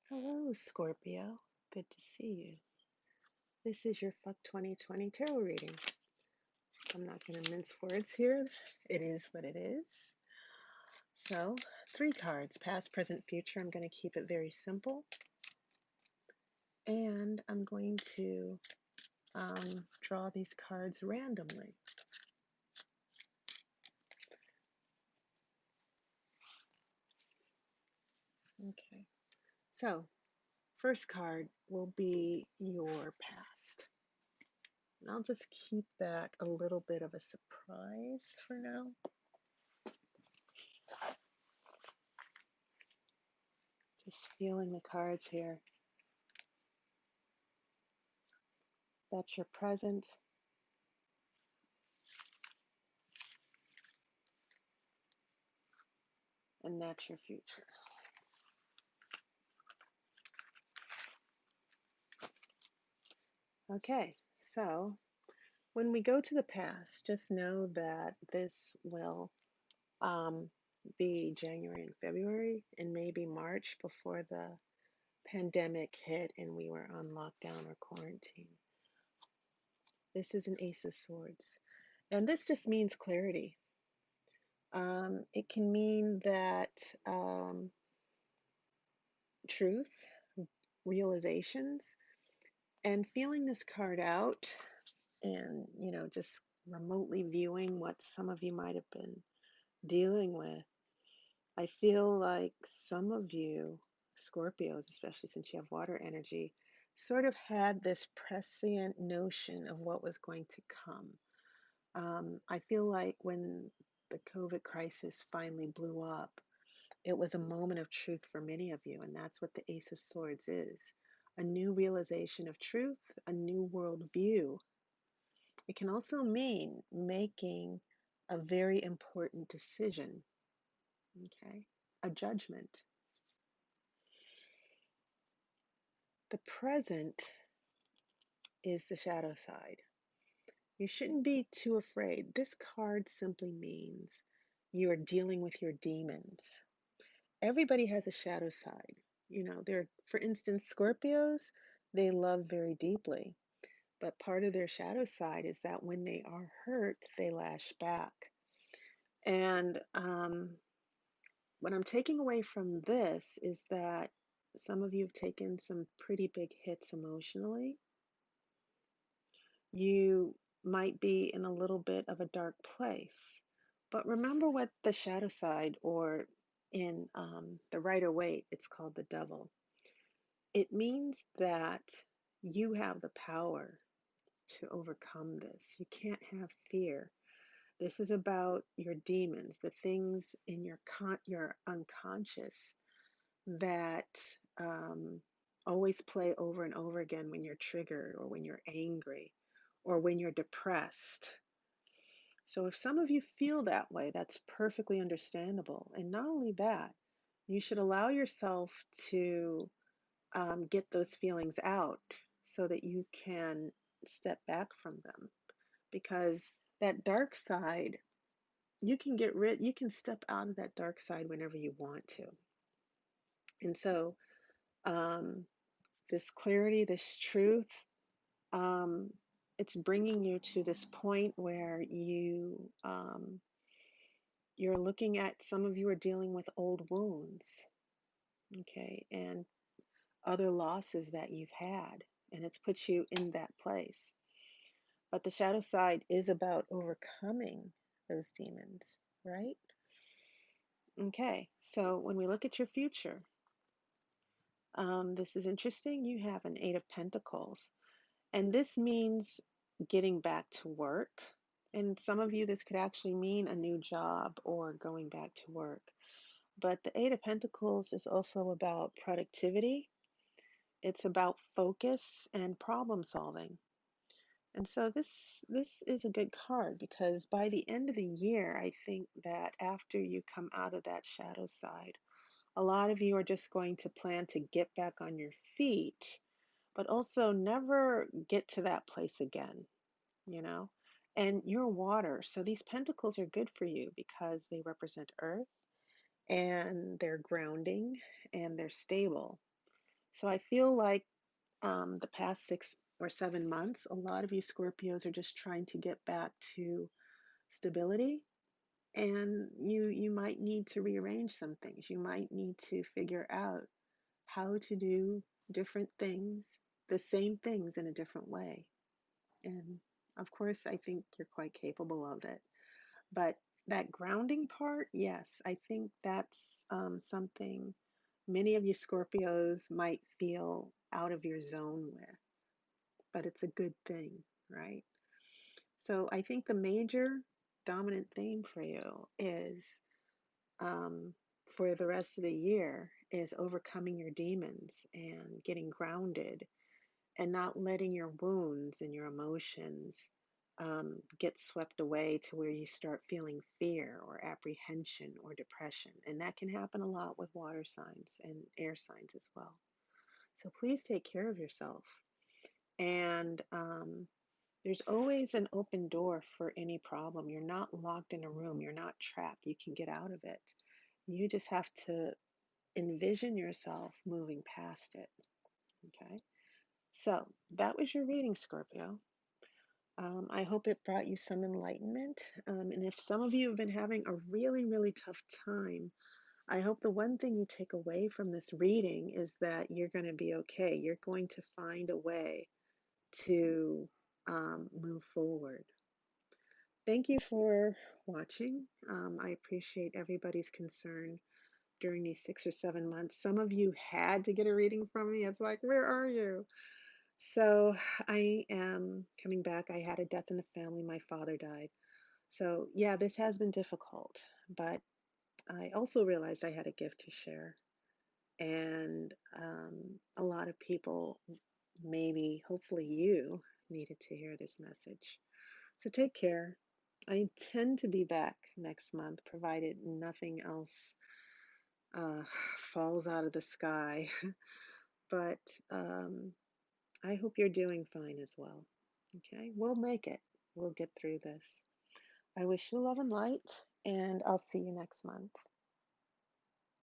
Hello, Scorpio. Good to see you. This is your Fuck 2020 tarot reading. I'm not going to mince words here. It is what it is. So, three cards past, present, future. I'm going to keep it very simple. And I'm going to draw these cards randomly. Okay. So, first card will be your past. And I'll just keep that a little bit of a surprise for now. Just feeling the cards here. That's your present. And that's your future. Okay, so when we go to the past, just know that this will um, be January and February and maybe March before the pandemic hit and we were on lockdown or quarantine. This is an Ace of Swords. And this just means clarity. It can mean that truth, realizations, and feeling this card out and, just remotely viewing what some of you might have been dealing with. I feel like some of you, Scorpios, especially since you have water energy, sort of had this prescient notion of what was going to come. I feel like when the COVID crisis finally blew up, it was a moment of truth for many of you, and that's what the Ace of Swords is. A new realization of truth, a new worldview. It can also mean making a very important decision, okay? A judgment. The present is the shadow side. You shouldn't be too afraid. This card simply means you are dealing with your demons. Everybody has a shadow side. For instance, Scorpios, they love very deeply. But part of their shadow side is that when they are hurt, they lash back. And what I'm taking away from this is that some of you have taken some pretty big hits emotionally. You might be in a little bit of a dark place. But remember what the shadow side, or in the Rider Waite, it's called the devil. It means that you have the power to overcome this. You can't have fear. This is about your demons, the things in your unconscious that always play over and over again when you're triggered or when you're angry or when you're depressed. So if some of you feel that way, that's perfectly understandable. And not only that, you should allow yourself to get those feelings out so that you can step back from them. Because that dark side, you can step out of that dark side whenever you want to. And so, um, this clarity, this truth, um, it's bringing you to this point where you're looking at, some of you are dealing with old wounds, okay, and other losses that you've had, and it's put you in that place. But the shadow side is about overcoming those demons, right? Okay, so when we look at your future, this is interesting. You have an Eight of Pentacles, and this means getting back to work. And some of you, this could actually mean a new job or going back to work. But the Eight of Pentacles is also about productivity. It's about focus and problem solving. And so this is a good card because by the end of the year, I think that after you come out of that shadow side, a lot of you are just going to plan to get back on your feet, but also never get to that place again, you know? And you're water, so these pentacles are good for you because they represent earth and they're grounding and they're stable. So I feel like the past 6 or 7 months, a lot of you Scorpios are just trying to get back to stability, and you might need to rearrange some things. You might need to figure out how to do different things, the same things in a different way. And of course, I think you're quite capable of it. But that grounding part, yes, I think that's something many of you Scorpios might feel out of your zone with, but it's a good thing, right? So I think the major dominant theme for you is um, for the rest of the year is overcoming your demons and getting grounded and not letting your wounds and your emotions get swept away to where you start feeling fear or apprehension or depression. And that can happen a lot with water signs and air signs as well. So please take care of yourself. And there's always an open door for any problem. You're not locked in a room, you're not trapped. You can get out of it. You just have to envision yourself moving past it. Okay. So that was your reading, Scorpio. I hope it brought you some enlightenment. And if some of you have been having a really, really tough time, I hope the one thing you take away from this reading is that you're going to be okay. You're going to find a way to move forward. Thank you for watching. I appreciate everybody's concern during these 6 or 7 months. Some of you had to get a reading from me. It's like, where are you? So I am coming back. I had a death in the family. My father died. So yeah, this has been difficult, but I also realized I had a gift to share. And a lot of people, maybe, hopefully you, needed to hear this message. So take care. I intend to be back next month, provided nothing else uh, falls out of the sky. But um, I hope you're doing fine as well. Okay, we'll make it. We'll get through this. I wish you love and light, and I'll see you next month.